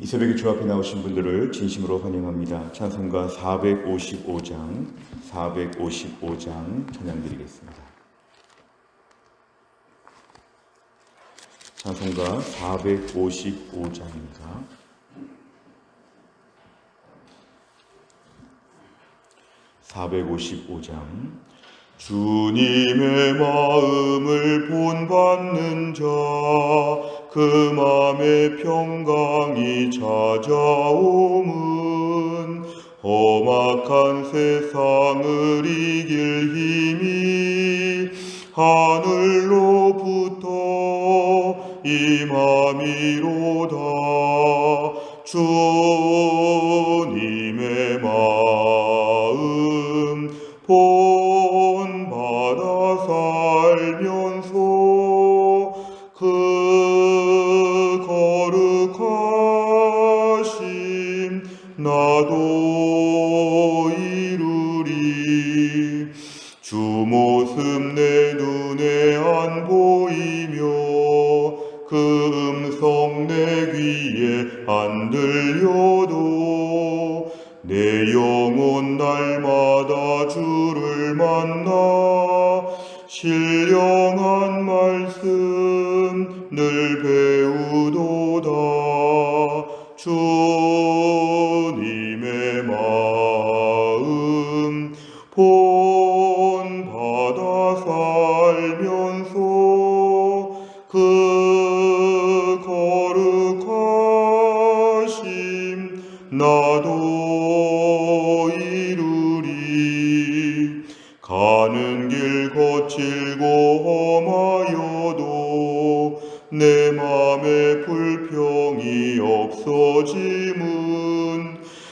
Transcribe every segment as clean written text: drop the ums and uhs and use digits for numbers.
이 새벽에 주 앞에 나오신 분들을 진심으로 환영합니다. 찬송가 455장 찬양드리겠습니다. 찬송가 455장입니다. 455장. 주님의 마음을 본받는 자, 그 맘에 평강이 찾아옴은 험악한 세상을 이길 힘이 하늘로부터 임함이로다. 주님의 마음 본받아 살면서 그 거룩하심 나도 이루리. 주 모습 내 눈에 안 보이며 그 음성 내 귀에 안 들려도 내 영혼 날마다 주를 만나 신령한 말씀 늘 배우도다. 주님의 마음 본받아 살면서 그 거룩하심 나도 이루리. 가는 길 거칠고 험하여도 내 맘에 불평이 없어짐은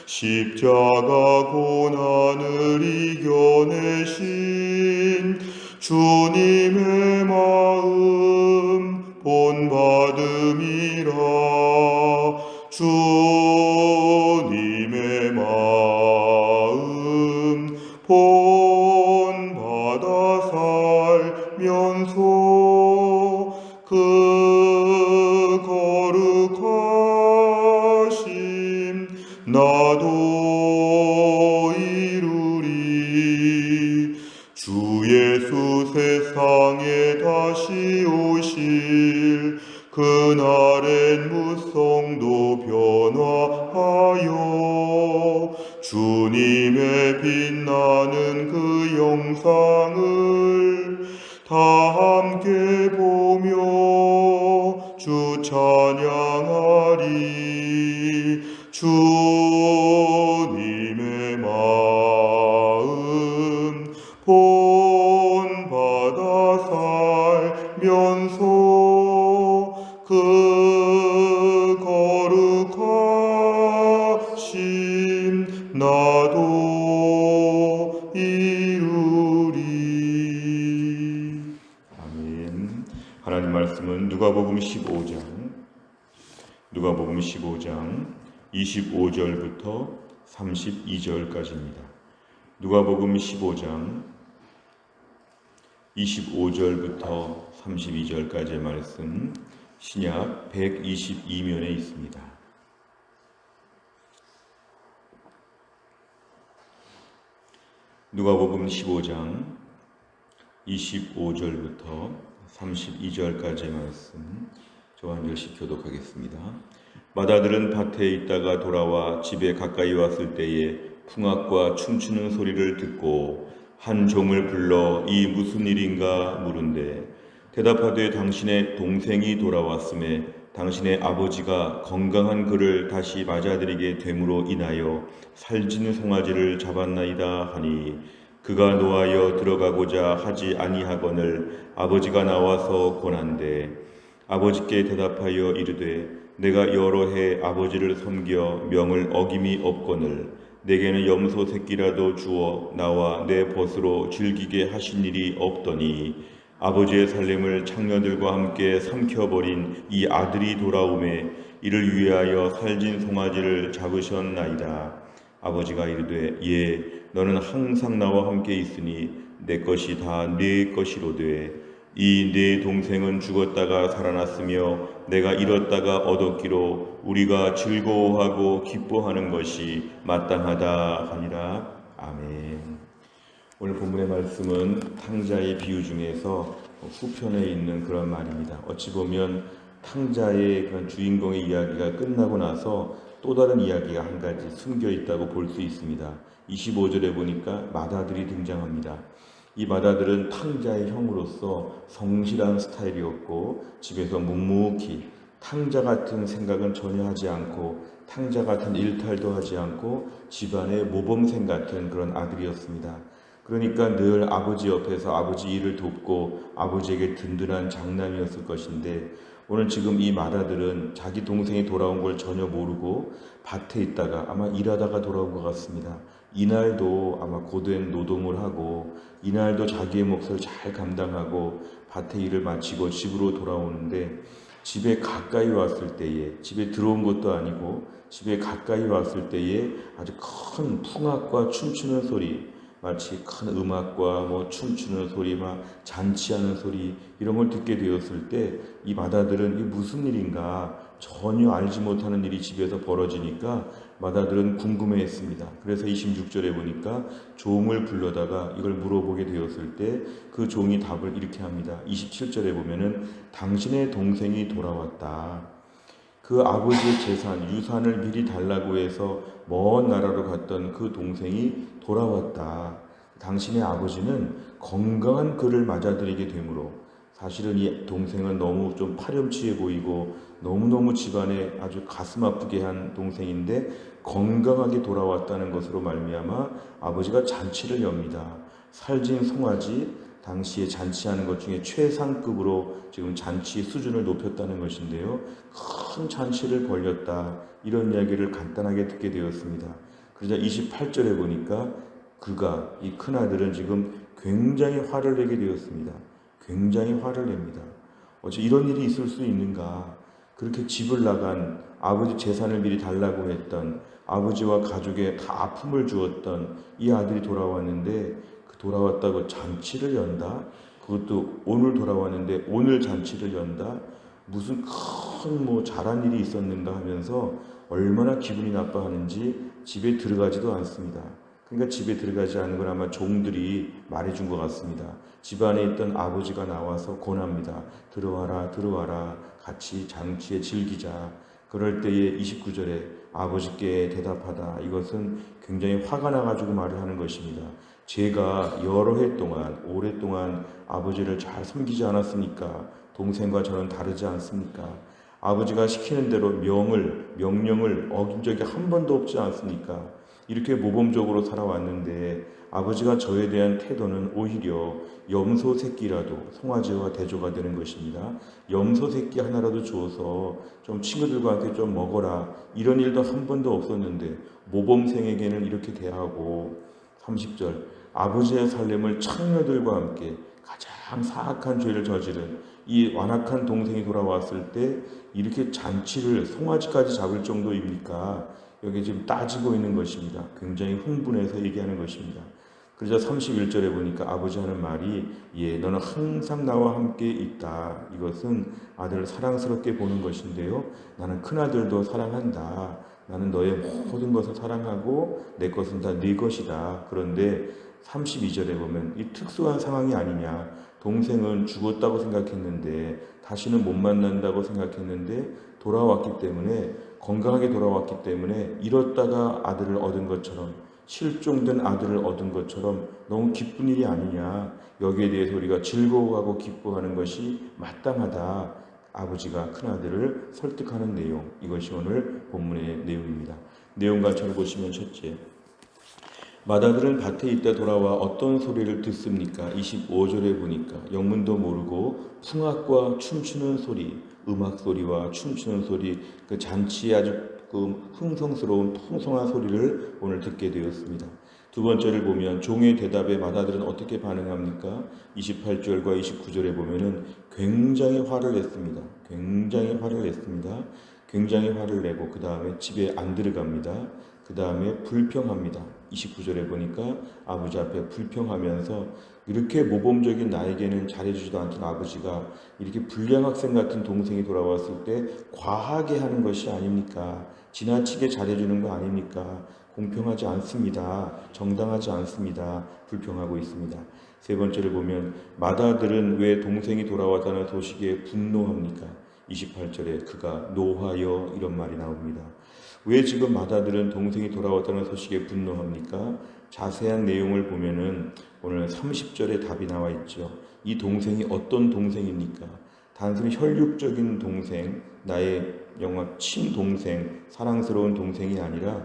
십자가 고난을 이겨내신 주님의 마음 본받음이라. 주님의 마음 본받아 살면서 그 거룩하심 나도 이루리. 주 예수 세상에 다시 오실 그날엔 무성도 변화하여 주님의 빛나는 그 영상을 다 함께 보며 주 찬양하리. 주님의 마음 본받아 살면서 그 거룩하심 나도 이루리. 아멘. 하나님 말씀은 누가복음 15장 25절부터 32절까지입니다. 누가복음 15장 25절부터 32절까지의 말씀 신약 122면에 있습니다. 누가복음 15장 25절부터 32절까지의 말씀 저 한 절씩 교독하겠습니다. 마다들은 밭에 있다가 돌아와 집에 가까이 왔을 때에 풍악과 춤추는 소리를 듣고 한 종을 불러 이 무슨 일인가 물은데 대답하되 당신의 동생이 돌아왔음에 당신의 아버지가 건강한 그를 다시 맞아들이게 됨으로 인하여 살찐 송아지를 잡았나이다 하니 그가 노하여 들어가고자 하지 아니하거늘 아버지가 나와서 권한대 아버지께 대답하여 이르되 내가 여러 해 아버지를 섬겨 명을 어김이 없거늘 내게는 염소 새끼라도 주어 나와 내 벗으로 즐기게 하신 일이 없더니 아버지의 살림을 창녀들과 함께 삼켜버린 이 아들이 돌아오매 이를 위하여 살진 송아지를 잡으셨나이다. 아버지가 이르되 예 너는 항상 나와 함께 있으니 내 것이 다 네 것이로되 이 네 동생은 죽었다가 살아났으며 내가 잃었다가 얻었기로 우리가 즐거워하고 기뻐하는 것이 마땅하다 하니라. 아멘. 오늘 본문의 말씀은 탕자의 비유 중에서 후편에 있는 그런 말입니다. 어찌 보면 탕자의 그런 주인공의 이야기가 끝나고 나서 또 다른 이야기가 한 가지 숨겨 있다고 볼 수 있습니다. 25절에 보니까 마다들이 등장합니다. 이 마다들은 탕자의 형으로서 성실한 스타일이었고 집에서 묵묵히 탕자 같은 생각은 전혀 하지 않고 탕자 같은 일탈도 하지 않고 집안의 모범생 같은 그런 아들이었습니다. 그러니까 늘 아버지 옆에서 아버지 일을 돕고 아버지에게 든든한 장남이었을 것인데 오늘 지금 이 마다들은 자기 동생이 돌아온 걸 전혀 모르고 밭에 있다가 아마 일하다가 돌아온 것 같습니다. 이날도 아마 고된 노동을 하고 이날도 자기의 몫을 잘 감당하고 밭에 일을 마치고 집으로 돌아오는데 집에 가까이 왔을 때에 집에 들어온 것도 아니고 집에 가까이 왔을 때에 아주 큰 풍악과 춤추는 소리 마치 큰 음악과 춤추는 소리, 막 잔치하는 소리 이런 걸 듣게 되었을 때 이 마다들은 이게 무슨 일인가 전혀 알지 못하는 일이 집에서 벌어지니까 마다들은 궁금해했습니다. 그래서 26절에 보니까 종을 불러다가 이걸 물어보게 되었을 때 그 종이 답을 이렇게 합니다. 27절에 보면은 당신의 동생이 돌아왔다. 그 아버지의 재산, 유산을 미리 달라고 해서 먼 나라로 갔던 그 동생이 돌아왔다. 당신의 아버지는 건강한 그를 맞아들이게 되므로 사실은 이 동생은 너무 좀 파렴치해 보이고 너무너무 집안에 아주 가슴 아프게 한 동생인데 건강하게 돌아왔다는 것으로 말미암아 아버지가 잔치를 엽니다. 살진 송아지, 당시에 잔치하는 것 중에 최상급으로 지금 잔치 수준을 높였다는 것인데요. 큰 잔치를 벌였다. 이런 이야기를 간단하게 듣게 되었습니다. 그러자 28절에 보니까 이 큰아들은 지금 굉장히 화를 내게 되었습니다. 굉장히 화를 냅니다. 어째 이런 일이 있을 수 있는가? 그렇게 집을 나간 아버지 재산을 미리 달라고 했던 아버지와 가족에 다 아픔을 주었던 이 아들이 돌아왔는데 그 돌아왔다고 잔치를 연다? 그것도 오늘 돌아왔는데 오늘 잔치를 연다? 무슨 큰 잘한 일이 있었는가 하면서 얼마나 기분이 나빠하는지 집에 들어가지도 않습니다. 그러니까 집에 들어가지 않는 건 아마 종들이 말해준 것 같습니다. 집안에 있던 아버지가 나와서 권합니다. 들어와라, 들어와라. 같이 잔치에 즐기자. 그럴 때에 29절에 아버지께 대답하다. 이것은 굉장히 화가 나가지고 말을 하는 것입니다. 제가 여러 해 동안, 오랫동안 아버지를 잘 섬기지 않았습니까? 동생과 저는 다르지 않습니까? 아버지가 시키는 대로 명령을 어긴 적이 한 번도 없지 않습니까? 이렇게 모범적으로 살아왔는데 아버지가 저에 대한 태도는 오히려 염소 새끼라도 송아지와 대조가 되는 것입니다. 염소 새끼 하나라도 줘서 좀 친구들과 함께 좀 먹어라. 이런 일도 한 번도 없었는데 모범생에게는 이렇게 대하고 30절 아버지의 살림을 창녀들과 함께 가장 사악한 죄를 저지른 이 완악한 동생이 돌아왔을 때 이렇게 잔치를 송아지까지 잡을 정도입니까? 여기 지금 따지고 있는 것입니다. 굉장히 흥분해서 얘기하는 것입니다. 그러자 31절에 보니까 아버지 하는 말이 너는 항상 나와 함께 있다. 이것은 아들을 사랑스럽게 보는 것인데요. 나는 큰아들도 사랑한다. 나는 너의 모든 것을 사랑하고 내 것은 다 네 것이다. 그런데 32절에 보면 이 특수한 상황이 아니냐. 동생은 죽었다고 생각했는데 다시는 못 만난다고 생각했는데 돌아왔기 때문에 건강하게 돌아왔기 때문에 잃었다가 아들을 얻은 것처럼 실종된 아들을 얻은 것처럼 너무 기쁜 일이 아니냐. 여기에 대해서 우리가 즐거워하고 기뻐하는 것이 마땅하다. 아버지가 큰아들을 설득하는 내용, 이것이 오늘 본문의 내용입니다. 내용 관찰을 보시면 첫째, 마다들은 밭에 있다 돌아와 어떤 소리를 듣습니까? 25절에 보니까 영문도 모르고 풍악과 춤추는 소리, 음악 소리와 춤추는 소리, 그 잔치의 아주 그 흥성스러운 통성한 소리를 오늘 듣게 되었습니다. 두 번째를 보면 종의 대답에 마다들은 어떻게 반응합니까? 28절과 29절에 보면은 굉장히 화를 냈습니다. 굉장히 화를 내고 그 다음에 집에 안 들어갑니다. 그 다음에 불평합니다. 29절에 보니까 아버지 앞에 불평하면서 이렇게 모범적인 나에게는 잘해주지도 않던 아버지가 이렇게 불량 학생 같은 동생이 돌아왔을 때 과하게 하는 것이 아닙니까? 지나치게 잘해주는 거 아닙니까? 공평하지 않습니다. 정당하지 않습니다. 불평하고 있습니다. 세 번째를 보면 맏아들은 왜 동생이 돌아왔다는 소식에 분노합니까? 28절에 그가 노하여 이런 말이 나옵니다. 왜 지금 맏아들은 동생이 돌아왔다는 소식에 분노합니까? 자세한 내용을 보면은 오늘 30절에 답이 나와 있죠. 이 동생이 어떤 동생입니까? 단순히 혈육적인 동생, 나의 영화 친동생, 사랑스러운 동생이 아니라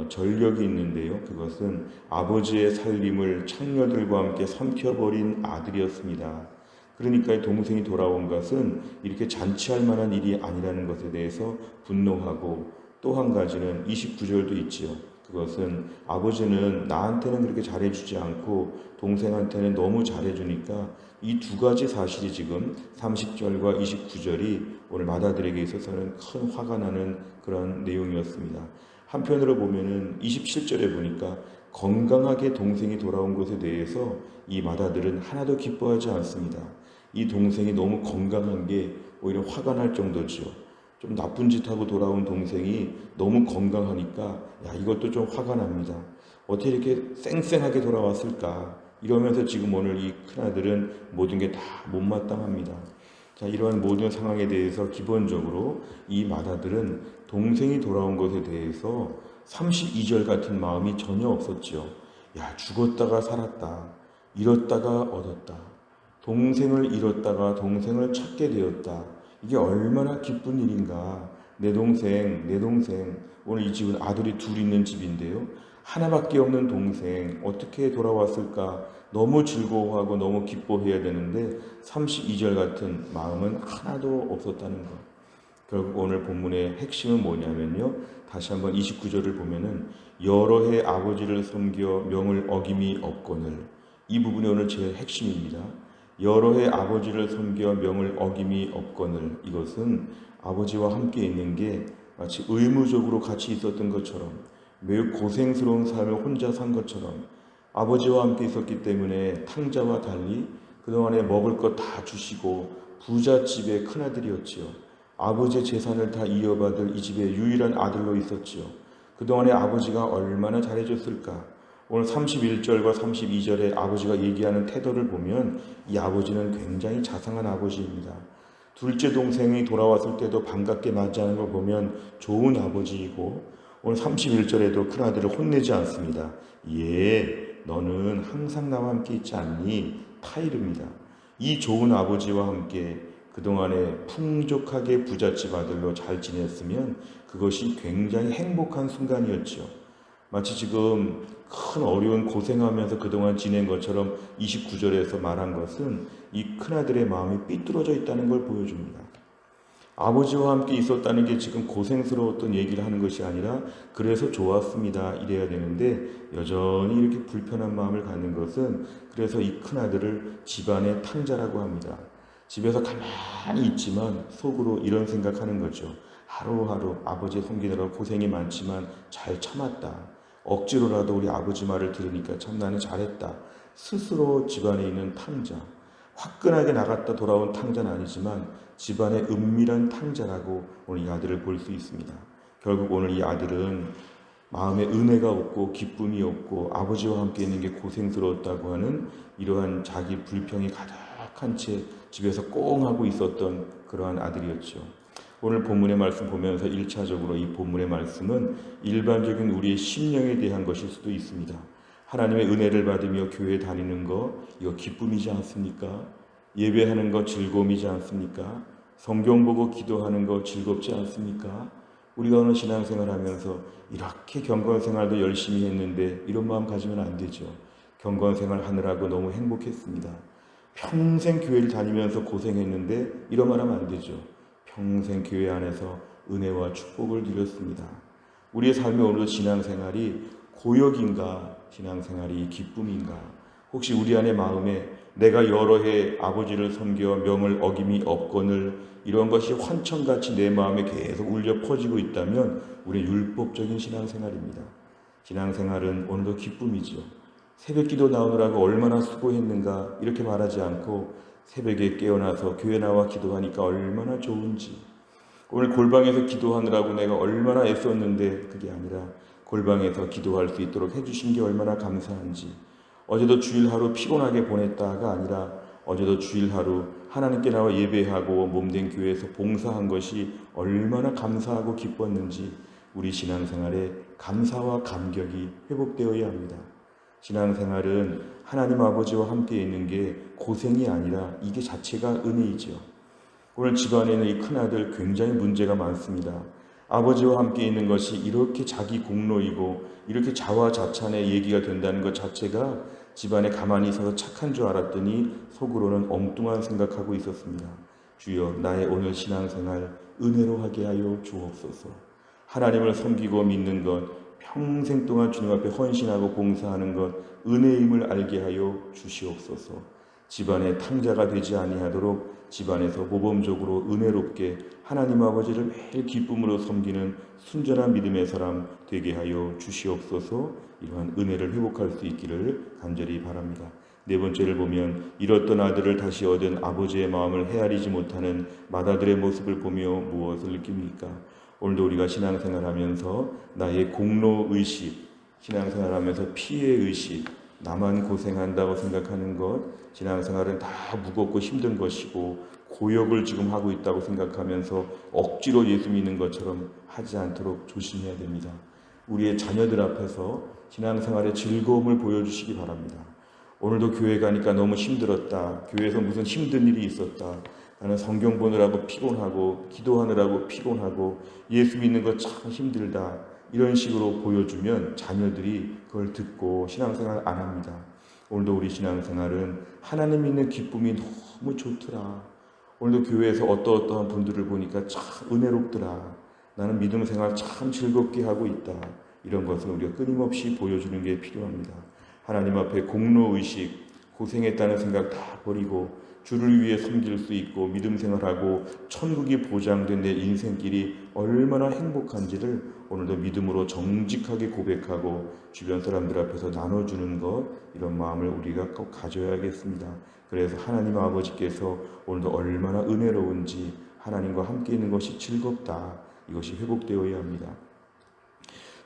전력이 있는데요. 그것은 아버지의 살림을 창녀들과 함께 삼켜버린 아들이었습니다. 그러니까 동생이 돌아온 것은 이렇게 잔치할 만한 일이 아니라는 것에 대해서 분노하고, 또 한 가지는 29절도 있지요. 그것은 아버지는 나한테는 그렇게 잘해주지 않고 동생한테는 너무 잘해주니까 이 두 가지 사실이 지금 30절과 29절이 오늘 맏아들에게 있어서는 큰 화가 나는 그런 내용이었습니다. 한편으로 보면은 27절에 보니까 건강하게 동생이 돌아온 것에 대해서 이 맏아들은 하나도 기뻐하지 않습니다. 이 동생이 너무 건강한 게 오히려 화가 날 정도죠. 좀 나쁜 짓 하고 돌아온 동생이 너무 건강하니까 이것도 좀 화가 납니다. 어떻게 이렇게 쌩쌩하게 돌아왔을까? 이러면서 지금 오늘 이 큰아들은 모든 게 다 못마땅합니다. 자, 이러한 모든 상황에 대해서 기본적으로 이 맏아들은 동생이 돌아온 것에 대해서 32절 같은 마음이 전혀 없었죠. 죽었다가 살았다. 잃었다가 얻었다. 동생을 잃었다가 동생을 찾게 되었다. 이게 얼마나 기쁜 일인가. 내 동생. 오늘 이 집은 아들이 둘 있는 집인데요. 하나밖에 없는 동생 어떻게 돌아왔을까? 너무 즐거워하고 너무 기뻐해야 되는데 32절 같은 마음은 하나도 없었다는 것. 결국 오늘 본문의 핵심은 뭐냐면요. 다시 한번 29절을 보면은 여러 해 아버지를 섬겨 명을 어김이 없거늘. 이 부분이 오늘 제일 핵심입니다. 여러 해 아버지를 섬겨 명을 어김이 없거늘. 이것은 아버지와 함께 있는 게 마치 의무적으로 같이 있었던 것처럼, 매우 고생스러운 삶을 혼자 산 것처럼, 아버지와 함께 있었기 때문에 탕자와 달리 그동안에 먹을 것 다 주시고 부잣집의 큰아들이었지요. 아버지의 재산을 다 이어받을 이 집의 유일한 아들로 있었지요. 그동안에 아버지가 얼마나 잘해줬을까. 오늘 31절과 32절에 아버지가 얘기하는 태도를 보면 이 아버지는 굉장히 자상한 아버지입니다. 둘째 동생이 돌아왔을 때도 반갑게 맞이하는 걸 보면 좋은 아버지이고, 오늘 31절에도 큰아들을 혼내지 않습니다. 너는 항상 나와 함께 있지 않니? 타이릅니다. 이 좋은 아버지와 함께 그동안에 풍족하게 부잣집 아들로 잘 지냈으면 그것이 굉장히 행복한 순간이었죠. 마치 지금 큰 어려운 고생하면서 그동안 지낸 것처럼 29절에서 말한 것은 이 큰아들의 마음이 삐뚤어져 있다는 걸 보여줍니다. 아버지와 함께 있었다는 게 지금 고생스러웠던 얘기를 하는 것이 아니라 그래서 좋았습니다 이래야 되는데, 여전히 이렇게 불편한 마음을 갖는 것은 그래서 이 큰아들을 집안의 탕자라고 합니다. 집에서 가만히 있지만 속으로 이런 생각하는 거죠. 하루하루 아버지 섬기느라 고생이 많지만 잘 참았다. 억지로라도 우리 아버지 말을 들으니까 참 나는 잘했다. 스스로 집안에 있는 탕자, 화끈하게 나갔다 돌아온 탕자는 아니지만 집안의 은밀한 탕자라고 오늘 이 아들을 볼 수 있습니다. 결국 오늘 이 아들은 마음에 은혜가 없고 기쁨이 없고 아버지와 함께 있는 게 고생스러웠다고 하는 이러한 자기 불평이 가득한 채 집에서 꽁하고 있었던 그러한 아들이었죠. 오늘 본문의 말씀 보면서 1차적으로 이 본문의 말씀은 일반적인 우리의 심령에 대한 것일 수도 있습니다. 하나님의 은혜를 받으며 교회 다니는 거, 이거 기쁨이지 않습니까? 예배하는 거 즐거움이지 않습니까? 성경 보고 기도하는 거 즐겁지 않습니까? 우리가 오늘 신앙생활 하면서 이렇게 경건생활도 열심히 했는데 이런 마음 가지면 안 되죠. 경건생활 하느라고 너무 행복했습니다. 평생 교회를 다니면서 고생했는데 이런 말 하면 안 되죠. 평생 교회 안에서 은혜와 축복을 누렸습니다. 우리의 삶의 오늘도 신앙생활이 고역인가, 신앙생활이 기쁨인가? 혹시 우리 안의 마음에 내가 여러 해 아버지를 섬겨 명을 어김이 없거늘 이런 것이 환청같이 내 마음에 계속 울려 퍼지고 있다면 우리의 율법적인 신앙생활입니다. 신앙생활은 오늘도 기쁨이지요. 새벽기도 나오느라고 얼마나 수고했는가 이렇게 말하지 않고 새벽에 깨어나서 교회 나와 기도하니까 얼마나 좋은지, 오늘 골방에서 기도하느라고 내가 얼마나 애썼는데 그게 아니라 골방에서 기도할 수 있도록 해주신 게 얼마나 감사한지, 어제도 주일 하루 피곤하게 보냈다가 아니라 어제도 주일 하루 하나님께 나와 예배하고 몸된 교회에서 봉사한 것이 얼마나 감사하고 기뻤는지 우리 신앙생활에 감사와 감격이 회복되어야 합니다. 신앙생활은 하나님 아버지와 함께 있는 게 고생이 아니라 이게 자체가 은혜이죠. 오늘 집안에는 이 큰아들 굉장히 문제가 많습니다. 아버지와 함께 있는 것이 이렇게 자기 공로이고 이렇게 자화자찬의 얘기가 된다는 것 자체가 집안에 가만히 있어서 착한 줄 알았더니 속으로는 엉뚱한 생각하고 있었습니다. 주여, 나의 오늘 신앙생활 은혜로 하게 하여 주옵소서. 하나님을 섬기고 믿는 것, 평생 동안 주님 앞에 헌신하고 봉사하는 것 은혜임을 알게 하여 주시옵소서. 집안에 탕자가 되지 아니하도록 집안에서 모범적으로 은혜롭게 하나님 아버지를 매일 기쁨으로 섬기는 순전한 믿음의 사람 되게 하여 주시옵소서. 이러한 은혜를 회복할 수 있기를 간절히 바랍니다. 네 번째를 보면 잃었던 아들을 다시 얻은 아버지의 마음을 헤아리지 못하는 맏아들의 모습을 보며 무엇을 느낍니까? 오늘도 우리가 신앙생활하면서 나의 공로의식, 신앙생활하면서 피해의식, 나만 고생한다고 생각하는 것, 신앙생활은 다 무겁고 힘든 것이고 고역을 지금 하고 있다고 생각하면서 억지로 예수 믿는 것처럼 하지 않도록 조심해야 됩니다. 우리의 자녀들 앞에서 신앙생활의 즐거움을 보여주시기 바랍니다. 오늘도 교회 가니까 너무 힘들었다. 교회에서 무슨 힘든 일이 있었다. 나는 성경 보느라고 피곤하고 기도하느라고 피곤하고 예수 믿는 거 참 힘들다. 이런 식으로 보여주면 자녀들이 그걸 듣고 신앙생활 안 합니다. 오늘도 우리 신앙생활은 하나님 믿는 기쁨이 너무 좋더라. 오늘도 교회에서 어떠한 분들을 보니까 참 은혜롭더라. 나는 믿음 생활 참 즐겁게 하고 있다. 이런 것을 우리가 끊임없이 보여주는 게 필요합니다. 하나님 앞에 공로의식, 고생했다는 생각 다 버리고 주를 위해 섬길 수 있고 믿음 생활하고 천국이 보장된 내 인생길이 얼마나 행복한지를 오늘도 믿음으로 정직하게 고백하고 주변 사람들 앞에서 나눠주는 것, 이런 마음을 우리가 꼭 가져야겠습니다. 그래서 하나님 아버지께서 오늘도 얼마나 은혜로운지 하나님과 함께 있는 것이 즐겁다. 이것이 회복되어야 합니다.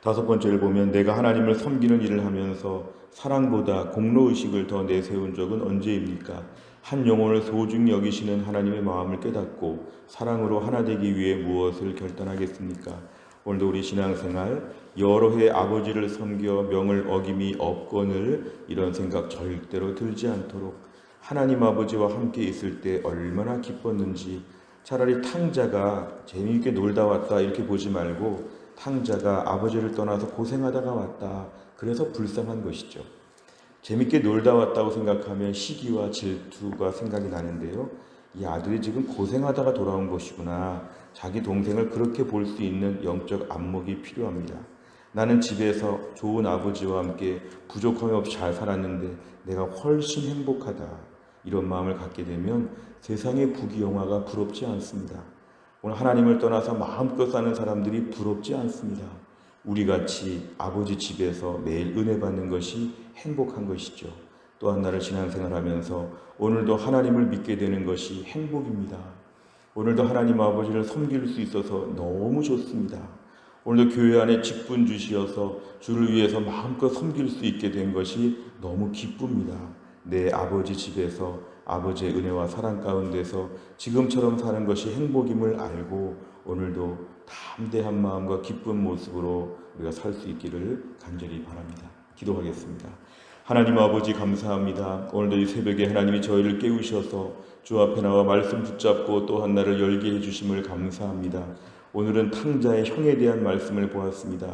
다섯 번째를 보면 내가 하나님을 섬기는 일을 하면서 사랑보다 공로의식을 더 내세운 적은 언제입니까? 한 영혼을 소중히 여기시는 하나님의 마음을 깨닫고 사랑으로 하나 되기 위해 무엇을 결단하겠습니까? 오늘도 우리 신앙생활 여러 해 아버지를 섬겨 명을 어김이 없거늘 이런 생각 절대로 들지 않도록 하나님 아버지와 함께 있을 때 얼마나 기뻤는지, 차라리 탕자가 재미있게 놀다 왔다 이렇게 보지 말고 탕자가 아버지를 떠나서 고생하다가 왔다, 그래서 불쌍한 것이죠. 재밌게 놀다 왔다고 생각하면 시기와 질투가 생각이 나는데요. 이 아들이 지금 고생하다가 돌아온 것이구나. 자기 동생을 그렇게 볼 수 있는 영적 안목이 필요합니다. 나는 집에서 좋은 아버지와 함께 부족함이 없이 잘 살았는데 내가 훨씬 행복하다. 이런 마음을 갖게 되면 세상의 부귀영화가 부럽지 않습니다. 오늘 하나님을 떠나서 마음껏 사는 사람들이 부럽지 않습니다. 우리같이 아버지 집에서 매일 은혜 받는 것이 행복한 것이죠. 또한 나를 신앙생활하면서 오늘도 하나님을 믿게 되는 것이 행복입니다. 오늘도 하나님 아버지를 섬길 수 있어서 너무 좋습니다. 오늘도 교회 안에 직분 주시어서 주를 위해서 마음껏 섬길 수 있게 된 것이 너무 기쁩니다. 내 아버지 집에서 아버지의 은혜와 사랑 가운데서 지금처럼 사는 것이 행복임을 알고 오늘도 담대한 마음과 기쁜 모습으로 우리가 살 수 있기를 간절히 바랍니다. 기도하겠습니다. 하나님 아버지 감사합니다. 오늘도 이 새벽에 하나님이 저희를 깨우셔서 주 앞에 나와 말씀 붙잡고 또 한 날을 열게 해주심을 감사합니다. 오늘은 탕자의 형에 대한 말씀을 보았습니다.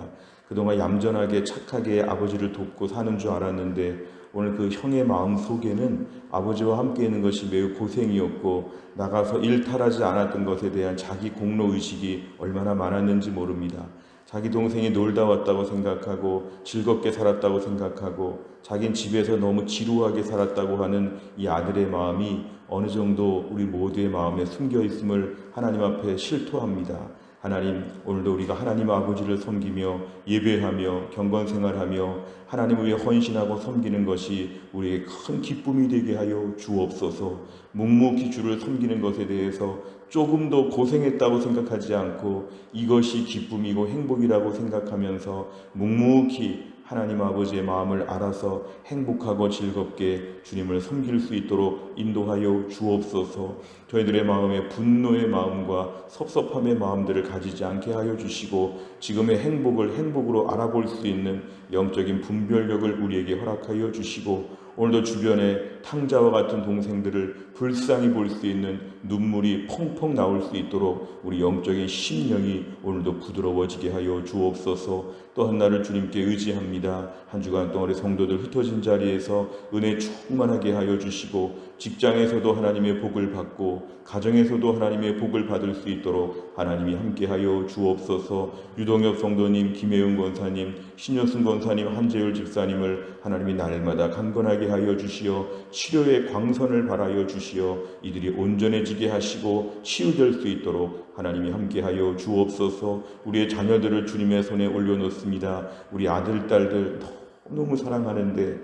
그동안 얌전하게 착하게 아버지를 돕고 사는 줄 알았는데 오늘 그 형의 마음 속에는 아버지와 함께 있는 것이 매우 고생이었고 나가서 일탈하지 않았던 것에 대한 자기 공로의식이 얼마나 많았는지 모릅니다. 자기 동생이 놀다 왔다고 생각하고 즐겁게 살았다고 생각하고 자긴 집에서 너무 지루하게 살았다고 하는 이 아들의 마음이 어느 정도 우리 모두의 마음에 숨겨 있음을 하나님 앞에 실토합니다. 하나님, 오늘도 우리가 하나님 아버지를 섬기며 예배하며 경건생활하며 하나님을 위해 헌신하고 섬기는 것이 우리에게 큰 기쁨이 되게 하여 주옵소서. 묵묵히 주를 섬기는 것에 대해서 조금도 고생했다고 생각하지 않고 이것이 기쁨이고 행복이라고 생각하면서 묵묵히 하나님 아버지의 마음을 알아서 행복하고 즐겁게 주님을 섬길 수 있도록 인도하여 주옵소서. 저희들의 마음에 분노의 마음과 섭섭함의 마음들을 가지지 않게 하여 주시고 지금의 행복을 행복으로 알아볼 수 있는 영적인 분별력을 우리에게 허락하여 주시고 오늘도 주변에 탕자와 같은 동생들을 불쌍히 볼 수 있는 눈물이 펑펑 나올 수 있도록 우리 영적인 심령이 오늘도 부드러워지게 하여 주옵소서. 또 한날을 주님께 의지합니다. 한 주간 동안 우리 성도들 흩어진 자리에서 은혜 충만하게 하여 주시고 직장에서도 하나님의 복을 받고 가정에서도 하나님의 복을 받을 수 있도록 하나님이 함께하여 주옵소서. 유동엽 성도님, 김혜은 권사님, 신효순 권사님, 한재율 집사님을 하나님이 날마다 강건하게 하여 주시어 치료의 광선을 발하여 주시어 이들이 온전해지게 하시고 치유될 수 있도록 하나님이 함께하여 주옵소서. 우리의 자녀들을 주님의 손에 올려놓습니다. 우리 아들, 딸들 너무 사랑하는데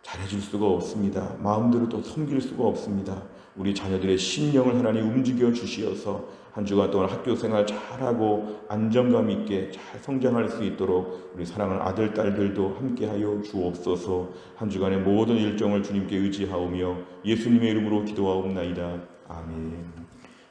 잘해줄 수가 없습니다. 마음대로 또 섬길 수가 없습니다. 우리 자녀들의 심령을 하나님 움직여 주시어서 한 주간 동안 학교 생활 잘하고 안정감 있게 잘 성장할 수 있도록 우리 사랑하는 아들, 딸들도 함께하여 주옵소서. 한 주간의 모든 일정을 주님께 의지하오며 예수님의 이름으로 기도하옵나이다. 아멘.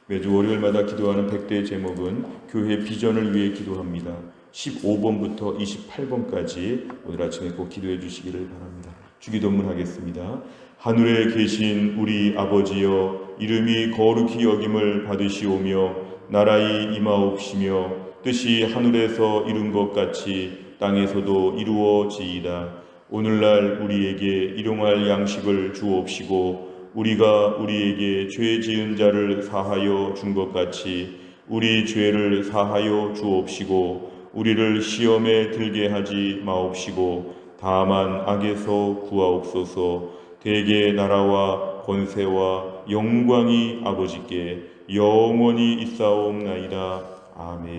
매주 월요일마다 기도하는 100대의 제목은 교회 비전을 위해 기도합니다. 15번부터 28번까지 오늘 아침에 꼭 기도해 주시기를 바랍니다. 주기도문 하겠습니다. 하늘에 계신 우리 아버지여, 이름이 거룩히 여김을 받으시오며 나라의 임하옵시며 뜻이 하늘에서 이룬 것 같이 땅에서도 이루어지이다. 오늘날 우리에게 일용할 양식을 주옵시고 우리가 우리에게 죄 지은 자를 사하여 준 것 같이 우리 죄를 사하여 주옵시고 우리를 시험에 들게 하지 마옵시고 다만 악에서 구하옵소서. 대개 나라와 권세와 영광이 아버지께 영원히 있사옵나이다. 아멘.